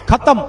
खत्म।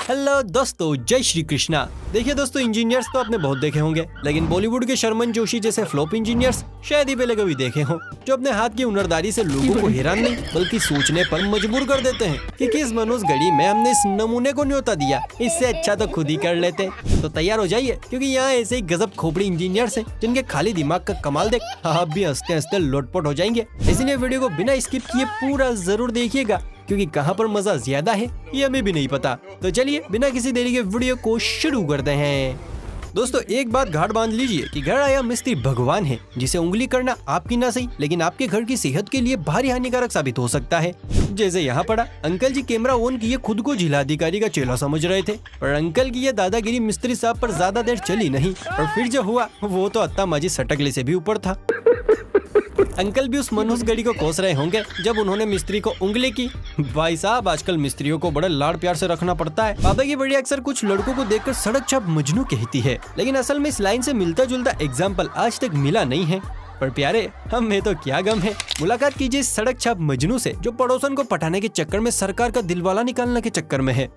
हेलो दोस्तों, जय श्री कृष्णा। देखिए दोस्तों, इंजीनियर्स तो आपने बहुत देखे होंगे, लेकिन बॉलीवुड के शर्मन जोशी जैसे फ्लॉप इंजीनियर्स शायद ही पहले कभी देखे हों, जो अपने हाथ की हुनरदारी से लोगों को हैरान नहीं बल्कि सोचने पर मजबूर कर देते हैं कि किस मनुष्य घड़ी में हमने इस नमूने को न्योता दिया, इससे अच्छा तो खुद ही कर लेते। तो तैयार हो जाइए, क्योंकि यहाँ ऐसे ही गजब खोपड़ी इंजीनियर्स हैं जिनके खाली दिमाग का कमाल देख आप भी हंसते हंसते लोटपोट हो जाएंगे। इसलिए वीडियो को बिना स्किप किए पूरा जरूर देखिएगा, क्योंकि कहाँ पर मजा ज्यादा है ये हमें भी नहीं पता। तो चलिए बिना किसी देरी के वीडियो को शुरू करते हैं। दोस्तों, एक बात गाढ़ बांध लीजिए कि घर आया मिस्त्री भगवान है, जिसे उंगली करना आपकी ना सही लेकिन आपके घर की सेहत के लिए भारी हानिकारक साबित हो सकता है। जैसे यहाँ पड़ा, अंकल जी कैमरा ऑन किए खुद को जिला अधिकारी का चेला समझ रहे थे, पर अंकल की ये दादागिरी मिस्त्री साहब पर ज्यादा देर चली नहीं और फिर जो हुआ वो तो अत्ता माजी सटकले से भी ऊपर था। अंकल भी उस मनुष्य घड़ी को कोस रहे होंगे जब उन्होंने मिस्त्री को उंगली की। भाई साहब, आजकल मिस्त्रियों को बड़ा लाड़ प्यार से रखना पड़ता है। पापा की बड़ी अक्सर कुछ लड़कों को देखकर सड़क छाप मजनू कहती है, लेकिन असल में इस लाइन से मिलता जुलता एग्जाम्पल आज तक मिला नहीं है। पर प्यारे, हमें तो क्या गम है। मुलाकात कीजिए इस सड़क छाप मजनू से जो पड़ोसन को पटाने के चक्कर में सरकार का दिलवाला निकालने के चक्कर में है।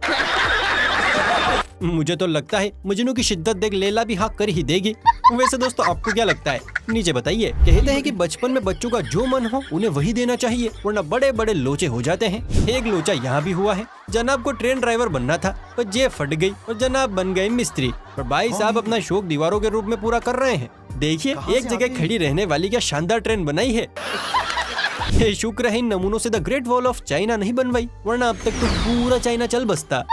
मुझे तो लगता है मजनू की शिद्दत देख लैला भी हाँ कर ही देगी। वैसे दोस्तों, आपको क्या लगता है नीचे बताइए। कहते हैं कि बचपन में बच्चों का जो मन हो उन्हें वही देना चाहिए, वरना बड़े बड़े लोचे हो जाते हैं। एक लोचा यहाँ भी हुआ है। जनाब को ट्रेन ड्राइवर बनना था, पर जेब फट गई और जनाब बन गए मिस्त्री। पर भाई साहब अपना शौक दीवारों के रूप में पूरा कर रहे हैं। देखिए, एक जगह खड़ी रहने वाली क्या शानदार ट्रेन बनाई है। शुक्र है इन नमूनों से the great wall of China नहीं बनवाई, वरना अब तक तो पूरा चाइना चल बसता।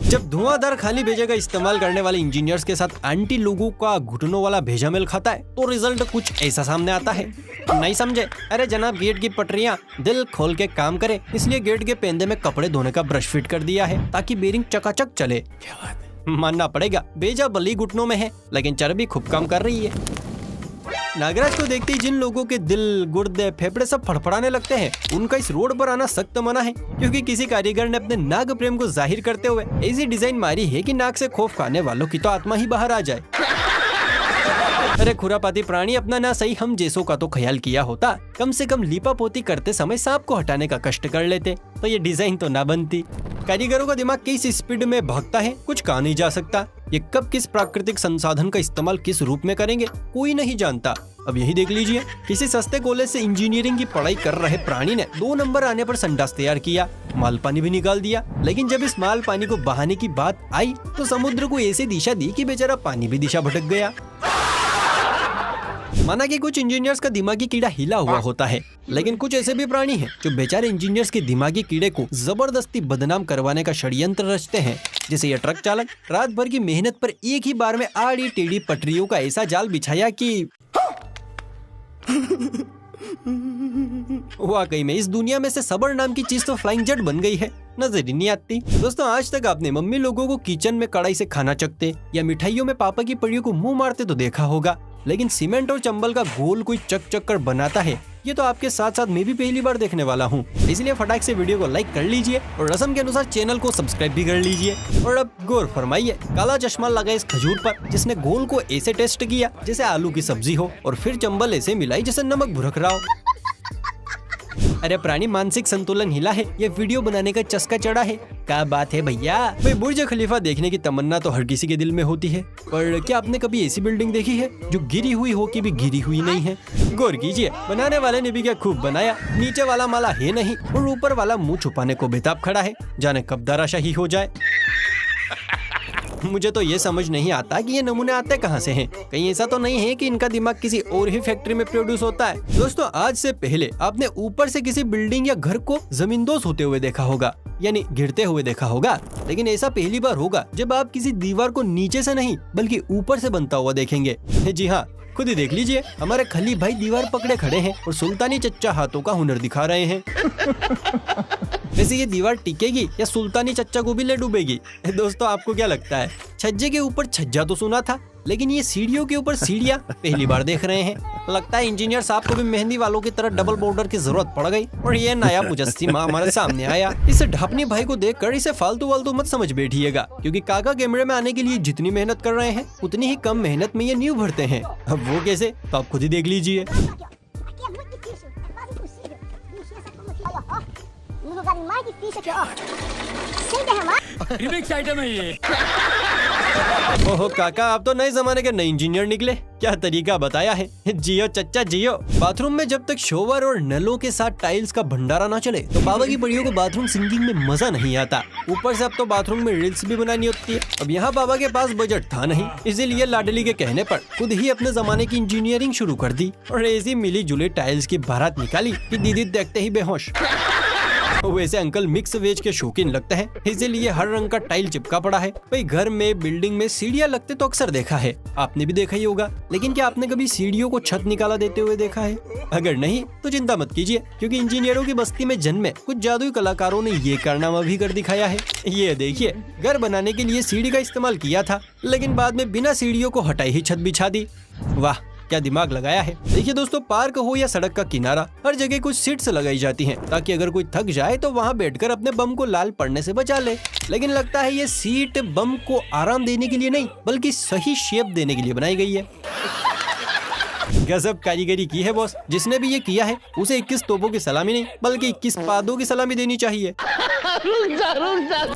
जब धुआंधार खाली भेजे का इस्तेमाल करने वाले इंजीनियर्स के साथ आंटी लोगों का घुटनों वाला भेजा मेल खाता है तो रिजल्ट कुछ ऐसा सामने आता है। नहीं समझे? अरे जनाब, गेट की पटरियां दिल खोल के काम करे, इसलिए गेट के पेंदे में कपड़े धोने का ब्रश फिट कर दिया है ताकि बेरिंग चकाचक चले। मानना पड़ेगा, भेजा भली घुटनों में है लेकिन चर्बी खूब काम कर रही है। नागराज को देखते ही जिन लोगों के दिल, गुर्दे, फेफड़े सब फड़फड़ाने लगते हैं, उनका इस रोड पर आना सख्त मना है, क्योंकि किसी कारीगर ने अपने नाग प्रेम को जाहिर करते हुए ऐसी डिजाइन मारी है कि नाक से खौफ खाने वालों की तो आत्मा ही बाहर आ जाए। अरे खुरापाती प्राणी, अपना ना सही हम जैसों का तो ख्याल किया होता, कम से कम लीपा पोती करते समय सांप को हटाने का कष्ट कर लेते तो ये डिजाइन तो ना बनती। कारीगरों का दिमाग किस स्पीड में भागता है कुछ कहा नहीं जा सकता। ये कब किस प्राकृतिक संसाधन का इस्तेमाल किस रूप में करेंगे कोई नहीं जानता। अब यही देख लीजिए, किसी सस्ते कॉलेज से इंजीनियरिंग की पढ़ाई कर रहे प्राणी ने 2 नंबर आने पर संडास तैयार किया, माल पानी भी निकाल दिया, लेकिन जब इस माल पानी को बहाने की बात आई तो समुद्र को ऐसी दिशा दी कि बेचारा पानी भी दिशा भटक गया। माना कि कुछ इंजीनियर्स का दिमागी कीड़ा हिला हुआ होता है, लेकिन कुछ ऐसे भी प्राणी हैं जो बेचारे इंजीनियर्स के दिमागी कीड़े को जबरदस्ती बदनाम करवाने का षड्यंत्र रचते हैं। जैसे ये ट्रक चालक रात भर की मेहनत पर एक ही बार में आड़ी टेढ़ी पटरियों का ऐसा जाल बिछाया कि वाकई में इस दुनिया में से सबर नाम की चीज तो फ्लाइंग जेट बन गई है, नजर ही नहीं आती। दोस्तों, आज तक आपने मम्मी लोगों को किचन में कढ़ाई से खाना चखते या मिठाइयों में पापा की पड़ियों को मुंह मारते तो देखा होगा, लेकिन सीमेंट और चंबल का घोल कोई चक कर बनाता है, ये तो आपके साथ साथ मैं भी पहली बार देखने वाला हूँ। इसलिए फटाक से वीडियो को लाइक कर लीजिए और रस्म के अनुसार चैनल को सब्सक्राइब भी कर लीजिए। और अब गौर फरमाइए, काला चश्मा लगा इस खजूर पर जिसने घोल को ऐसे टेस्ट किया जैसे आलू की सब्जी हो और फिर चंबल ऐसे मिलाई जैसे नमक भुरक रहा हो। अरे प्राणी, मानसिक संतुलन हिला है, ये वीडियो बनाने का चस्का चढ़ा है। क्या बात है भैया। भाई, बुर्ज खलीफा देखने की तमन्ना तो हर किसी के दिल में होती है, पर क्या आपने कभी ऐसी बिल्डिंग देखी है जो गिरी हुई हो कि भी गिरी हुई नहीं है? गौर कीजिए, बनाने वाले ने भी क्या खूब बनाया। नीचे वाला माला है नहीं और ऊपर वाला मुंह छुपाने को बेताब खड़ा है, जाने कब दाराशाही हो जाए। मुझे तो ये समझ नहीं आता कि ये नमूने आते कहाँ से हैं। कहीं ऐसा तो नहीं है कि इनका दिमाग किसी और ही फैक्ट्री में प्रोड्यूस होता है। दोस्तों, आज से पहले आपने ऊपर से किसी बिल्डिंग या घर को जमींदोज होते हुए देखा होगा, यानी गिरते हुए देखा होगा, लेकिन ऐसा पहली बार होगा जब आप किसी दीवार को नीचे से नहीं बल्कि ऊपर से बनता हुआ देखेंगे। जी हाँ, खुद ही देख लीजिए, हमारे खली भाई दीवार पकड़े खड़े हैं और सुल्तानी चच्चा हाथों का हुनर दिखा रहे हैं। वैसे ये दीवार टिकेगी या सुल्तानी चच्चा को भी ले डूबेगी? दोस्तों, आपको क्या लगता है? छज्जे के ऊपर छज्जा तो सुना था, लेकिन ये सीढ़ियों के ऊपर सीढ़ियाँ पहली बार देख रहे हैं। लगता है इंजीनियर साहब को भी मेहंदी वालों की तरह डबल बॉर्डर की जरूरत पड़ गई और ये नया मुजस्सिमा हमारे सामने आया। इस ढापनी भाई को देखकर इसे फालतू वालतू मत समझ बैठिएगा, क्योंकि काका कैमरे में आने के लिए जितनी मेहनत कर रहे हैं उतनी ही कम मेहनत में ये नींव भरते हैं। अब वो कैसे, तो आप खुद ही देख लीजिए। रिमिक्स आइटम है ये। ओहो काका, आप तो नए जमाने के नए इंजीनियर निकले। क्या तरीका बताया है, जियो चच्चा जियो। बाथरूम में जब तक शोवर और नलों के साथ टाइल्स का भंडारा ना चले तो बाबा की बढ़ियों को बाथरूम सिंकिंग में मजा नहीं आता। ऊपर से अब तो बाथरूम में रील्स भी बनानी होती है। अब यहाँ बाबा के पास बजट था नहीं, इसीलिए लाडली के कहने पर खुद ही अपने जमाने की इंजीनियरिंग शुरू कर दी और ऐसी मिली जुली टाइल्स की बारात निकाली कि दीदी देखते ही बेहोश। वैसे अंकल मिक्स वेज के शौकीन लगते हैं, इसीलिए हर रंग का टाइल चिपका पड़ा है। भाई घर में बिल्डिंग में सीढ़ियाँ लगते तो अक्सर देखा है, आपने भी देखा ही होगा। लेकिन क्या आपने कभी सीढ़ियों को छत निकाला देते हुए देखा है? अगर नहीं तो चिंता मत कीजिए, क्योंकि इंजीनियरों की बस्ती में जन्मे कुछ जादुई कलाकारों ने ये कारनामा भी कर दिखाया है। ये देखिए, घर बनाने के लिए सीढ़ी का इस्तेमाल किया था, लेकिन बाद में बिना सीढ़ियों को हटाई ही छत बिछा दी। वाह क्या दिमाग लगाया है। देखिए दोस्तों, पार्क हो या सड़क का किनारा, हर जगह कुछ सीट्स लगाई जाती हैं ताकि अगर कोई थक जाए तो वहाँ बैठकर अपने बम को लाल पड़ने से बचा ले। लेकिन लगता है ये सीट बम को आराम देने के लिए नहीं, बल्कि सही शेप देने के लिए बनाई गई है। गजब कारीगरी की है बॉस। जिसने भी ये किया है उसे 21 तोपों की सलामी नहीं, बल्कि 21 पादों की सलामी देनी चाहिए।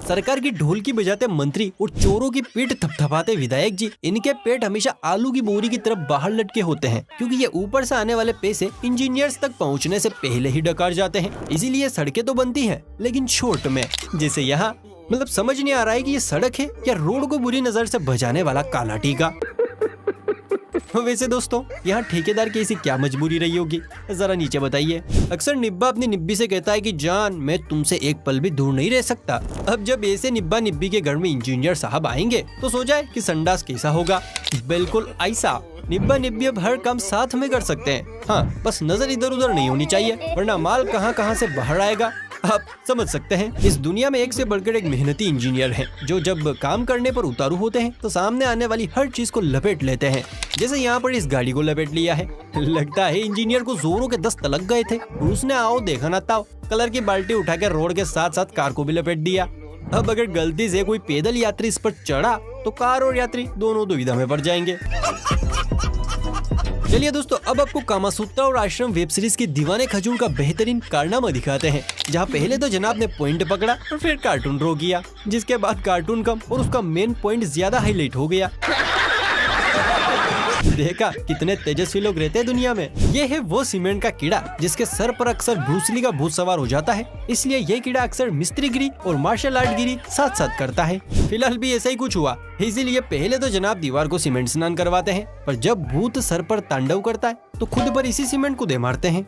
सरकार की ढोलकी बजाते मंत्री और चोरों की पीठ थपथपाते विधायक जी, इनके पेट हमेशा आलू की बोरी की तरफ बाहर लटके होते हैं, क्योंकि ये ऊपर से आने वाले पैसे इंजीनियर्स तक पहुंचने से पहले ही डकार जाते हैं। इसीलिए सड़कें तो बनती हैं, लेकिन शॉर्ट में। जैसे यहाँ मतलब समझ नहीं आ रहा है कि ये सड़क है या रोड को बुरी नजर से बजाने वाला काला टीका। वैसे दोस्तों, यहाँ ठेकेदार की ऐसी क्या मजबूरी रही होगी, जरा नीचे बताइए। अक्सर निब्बा अपनी निब्बी से कहता है कि जान मैं तुमसे एक पल भी दूर नहीं रह सकता। अब जब ऐसे निब्बा निब्बी के घर में इंजीनियर साहब आएंगे तो सोचा कि संडास कैसा होगा। बिल्कुल ऐसा। निब्बा निब्बी अब हर काम साथ में कर सकते हैं। हाँ, बस नजर इधर उधर नहीं होनी चाहिए, वरना माल कहाँ कहाँ से बाहर आएगा आप समझ सकते हैं। इस दुनिया में एक से बढ़कर एक मेहनती इंजीनियर हैं, जो जब काम करने पर उतारू होते हैं तो सामने आने वाली हर चीज को लपेट लेते हैं। जैसे यहाँ पर इस गाड़ी को लपेट लिया है। लगता है इंजीनियर को जोरों के दस्त लग गए थे और उसने आओ देखा ना ताओ कलर की बाल्टी उठाकर रोड के साथ साथ कार को भी लपेट दिया। अब अगर गलती से कोई पैदल यात्री इस पर चढ़ा तो कार और यात्री दोनों दुविधा में पड़ जाएंगे। चलिए दोस्तों, अब आपको कामासूत्रा और आश्रम वेब सीरीज की दीवाने खजूर का बेहतरीन कारनामा दिखाते हैं, जहां पहले तो जनाब ने पॉइंट पकड़ा और फिर कार्टून ड्रॉ किया, जिसके बाद कार्टून कम और उसका मेन पॉइंट ज्यादा हाईलाइट हो गया। देखा कितने तेजस्वी लोग रहते हैं दुनिया में। ये है वो सीमेंट का कीड़ा जिसके सर पर अक्सर ब्रूसली का भूत सवार हो जाता है, इसलिए ये कीड़ा अक्सर मिस्त्रीगिरी और मार्शल आर्ट गिरी साथ साथ करता है। फिलहाल भी ऐसा ही कुछ हुआ, इसीलिए पहले तो जनाब दीवार को सीमेंट स्नान करवाते हैं, पर जब भूत सर पर तांडव करता है तो खुद पर इसी सीमेंट को दे मारते हैं।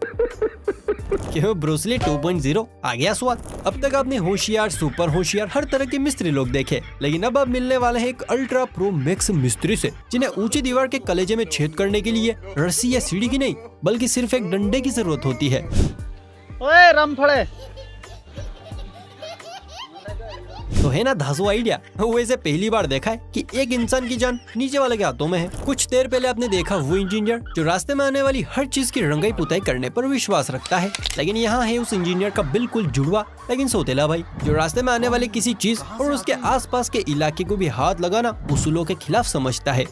क्यों ब्रूसली 2.0 आ गया स्वाद। अब तक आपने होशियार, सुपर होशियार, हर तरह के मिस्त्री लोग देखे, लेकिन अब आप मिलने वाले हैं एक अल्ट्रा प्रो मैक्स मिस्त्री से, जिन्हें ऊंची दीवार के कलेजे में छेद करने के लिए रस्सी या सीढ़ी की नहीं, बल्कि सिर्फ एक डंडे की जरूरत होती है। ओए रामफड़े, तो है ना धांसू आइडिया। वैसे पहली बार देखा है कि एक इंसान की जान नीचे वाले के हाथों में है। कुछ देर पहले आपने देखा वो इंजीनियर जो रास्ते में आने वाली हर चीज की रंगाई पुताई करने पर विश्वास रखता है, लेकिन यहाँ है उस इंजीनियर का बिल्कुल जुड़वा लेकिन सौतेला भाई, जो रास्ते में आने वाली किसी चीज और उसके आसपास के इलाके को भी हाथ लगाना उसूलों के खिलाफ समझता है।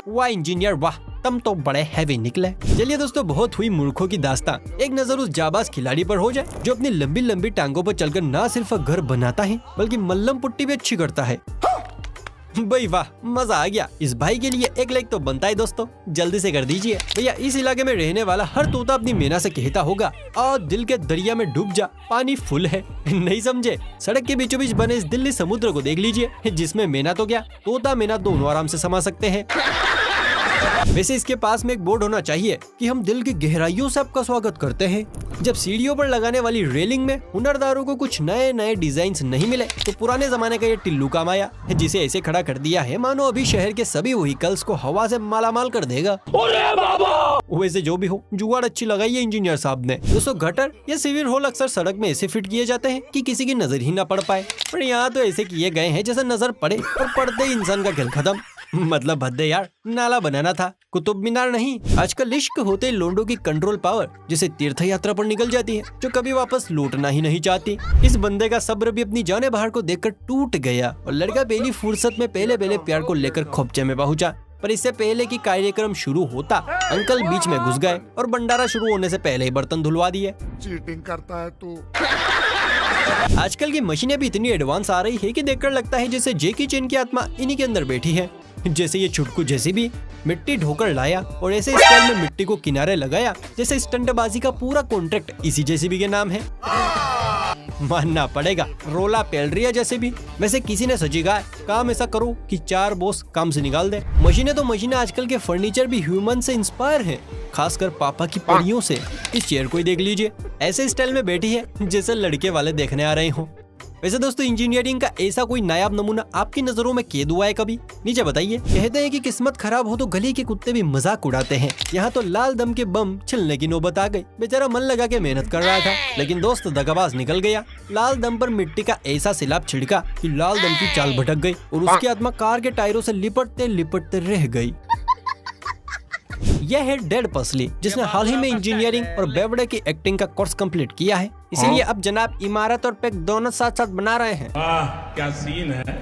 वाह इंजीनियर वाह, तुम तो बड़े हैवी निकले। चलिए दोस्तों, बहुत हुई मूर्खों की दास्तान। एक नजर उस जाबाज खिलाड़ी पर हो जाए जो अपनी लंबी लंबी टांगों पर चलकर न सिर्फ घर बनाता है बल्कि मल्लम पुट्टी भी अच्छी करता है। भाई वाह, मजा आ गया। इस भाई के लिए एक लाइक तो बनता है दोस्तों, जल्दी से कर दीजिए। भैया इस इलाके में रहने वाला हर तोता अपनी मैना से कहता होगा, आ दिल के दरिया में डूब जा, पानी फुल है। नहीं समझे? सड़क के बीचों बीच बने इस दिल्ली समुद्र को देख लीजिए, जिसमें मैना तो क्या तोता मैना दोनों आराम से समा सकते हैं। वैसे इसके पास में एक बोर्ड होना चाहिए कि हम दिल की गहराइयों से आपका स्वागत करते हैं। जब सीढ़ियों पर लगाने वाली रेलिंग में हुनरदारों को कुछ नए नए डिजाइन्स नहीं मिले तो पुराने जमाने का ये टिल्लू काम आया, जिसे ऐसे खड़ा कर दिया है मानो अभी शहर के सभी व्हीकल्स को हवा से मालामाल कर देगा। वैसे जो भी हो, जुगाड़ अच्छी लगाई है इंजीनियर साहब ने। दोस्तों, गटर या सिविल होल अक्सर सड़क में ऐसे फिट किए जाते हैं कि किसी की नजर ही न पड़ पाए, पर यहाँ तो ऐसे किए गए हैं जैसे नजर पड़े और पड़ते ही इंसान का खेल खत्म। मतलब भद्दे यार, नाला बनाना था, कुतुब मीनार नहीं। आजकल इश्क होते लोंडों की कंट्रोल पावर जैसे तीर्थ यात्रा पर निकल जाती है, जो कभी वापस लौटना ही नहीं चाहती। इस बंदे का सब्र भी अपनी जाने बाहर को देखकर टूट गया और लड़का पहली फुर्सत में पहले पहले प्यार को लेकर खोपचे में पहुंचा। पर इससे पहले कि कार्यक्रम शुरू होता, अंकल बीच में घुस गए और भंडारा शुरू होने से पहले ही बर्तन धुलवा दिए। चीटिंग करता है तू। आजकल की मशीनें भी इतनी एडवांस आ रही है कि देखकर लगता है जैसे जैकी चैन की आत्मा इन्हीं के अंदर बैठी है। जैसे ये छुटकू जैसी भी मिट्टी ढोकर लाया और ऐसे स्टाइल में मिट्टी को किनारे लगाया जैसे स्टंटबाजी का पूरा कॉन्ट्रैक्ट इसी जेसीबी के नाम है। मानना पड़ेगा रोला पेल रही है जैसे भी। वैसे किसी ने सजीगा काम ऐसा करो कि 4 बॉस काम से निकाल दे। मशीनें तो मशीनें, आजकल के फर्नीचर भी ह्यूमन से इंस्पायर हैं, खासकर पापा की परियों से। इस चेयर को ही देख लीजिए, ऐसे स्टाइल में बैठी है जैसे लड़के वाले देखने आ रहे हों। वैसे दोस्तों इंजीनियरिंग का ऐसा कोई नायाब नमूना आपकी नजरों में कैद हुआ है कभी? नीचे बताइए। कहते हैं कि किस्मत खराब हो तो गली के कुत्ते भी मजाक उड़ाते हैं। यहाँ तो लाल दम के बम छिलने की नौबत आ गई। बेचारा मन लगा के मेहनत कर रहा था, लेकिन दोस्त दगाबाज निकल गया। लाल दम पर मिट्टी का ऐसा सिलाब छिड़का कि लाल दम की चाल भटक गई और उसकी आत्मा कार के टायरों से लिपटते लिपटते रह गई। यह है डेड पसली, जिसने हाल ही में इंजीनियरिंग और बेवड़े की एक्टिंग का कोर्स कंप्लीट किया है। इसीलिए अब जनाब इमारत और पैक दोनों साथ साथ बना रहे हैं। क्या सीन है।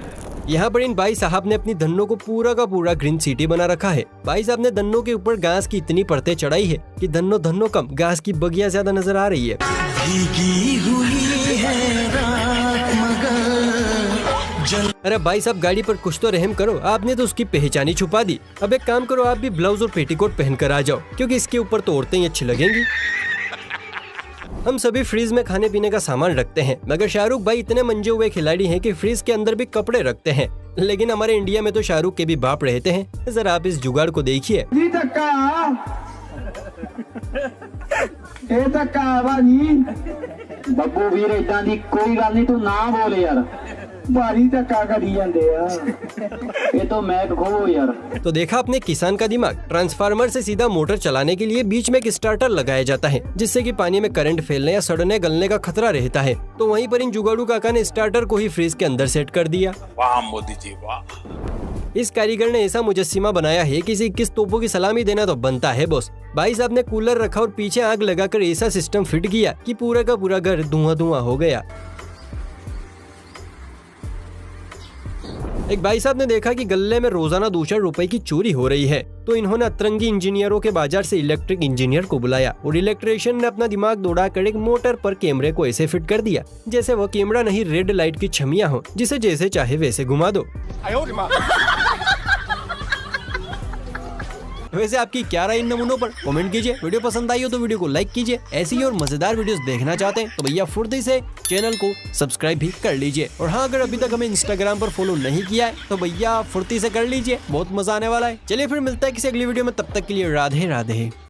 यहाँ पर इन भाई साहब ने अपनी धन्नों को पूरा का पूरा ग्रीन सिटी बना रखा है। भाई साहब ने धन्नों के ऊपर घास की इतनी परतें चढ़ाई है कि धन्नों कम घास की बगिया ज्यादा नजर आ रही है। भीगी हुई है रात मगर अरे भाई साहब गाड़ी पर कुछ तो रहम करो, आपने तो उसकी पहचान ही छुपा दी। अब एक काम करो, आप भी ब्लाउज और पेटीकोट पहन कर आ जाओ, क्योंकि इसके ऊपर तो औरतें ही अच्छी लगेंगी। हम सभी फ्रीज में खाने पीने का सामान रखते हैं, मगर शाहरुख भाई इतने मंजे हुए खिलाड़ी हैं कि फ्रीज के अंदर भी कपड़े रखते हैं। लेकिन हमारे इंडिया में तो शाहरुख के भी बाप रहते हैं। जरा आप इस जुगाड़ को देखिए। ਬੱਬੂ ਵੀਰ ਇਦਾਂ ਦੀ ਕੋਈ ਗੱਲ ਨਹੀਂ, ਤੂੰ ਨਾ ਬੋਲ ਯਾਰ, ਭਾਰੀ ਧੱਕਾ ਕਰੀ ਜਾਂਦੇ ਆ, ਇਹ तो मैक खो यार। तो देखा आपने किसान का दिमाग। ट्रांसफार्मर से सीधा मोटर चलाने के लिए बीच में एक स्टार्टर लगाया जाता है, जिससे कि पानी में करंट फैलने या सड़ने गलने का खतरा रहता है। तो वहीं पर इन जुगाड़ू काका ने स्टार्टर को ही फ्रीज के अंदर सेट कर दिया। वाह मोदी जी वाह। इस कारीगर ने ऐसा मुजस्सिमा बनाया है कि 21 तोपों की सलामी देना तो बनता है बॉस। भाई साहब ने कूलर रखा और पीछे आग लगाकर ऐसा सिस्टम फिट किया कि पूरा का पूरा घर धुआं हो गया। एक भाई साहब ने देखा कि गल्ले में रोजाना 200 रुपए की चोरी हो रही है, तो इन्होंने अतरंगी इंजीनियरों के बाजार से इलेक्ट्रिक इंजीनियर को बुलाया और इलेक्ट्रिशियन ने अपना दिमाग दौड़ाकर एक मोटर पर कैमरे को ऐसे फिट कर दिया जैसे वो कैमरा नहीं रेड लाइट की छमियां हो, जिसे जैसे चाहे वैसे घुमा दो। वैसे आपकी क्या राय इन नमूनों पर? कमेंट कीजिए। वीडियो पसंद आई हो तो वीडियो को लाइक कीजिए। ऐसी ही और मजेदार वीडियोस देखना चाहते हैं तो भैया फुर्ती से चैनल को सब्सक्राइब भी कर लीजिए। और हाँ, अगर अभी तक हमें इंस्टाग्राम पर फॉलो नहीं किया है तो भैया फुर्ती से कर लीजिए, बहुत मजा आने वाला है। चलिए फिर मिलता है किसी अगली वीडियो में, तब तक के लिए राधे राधे।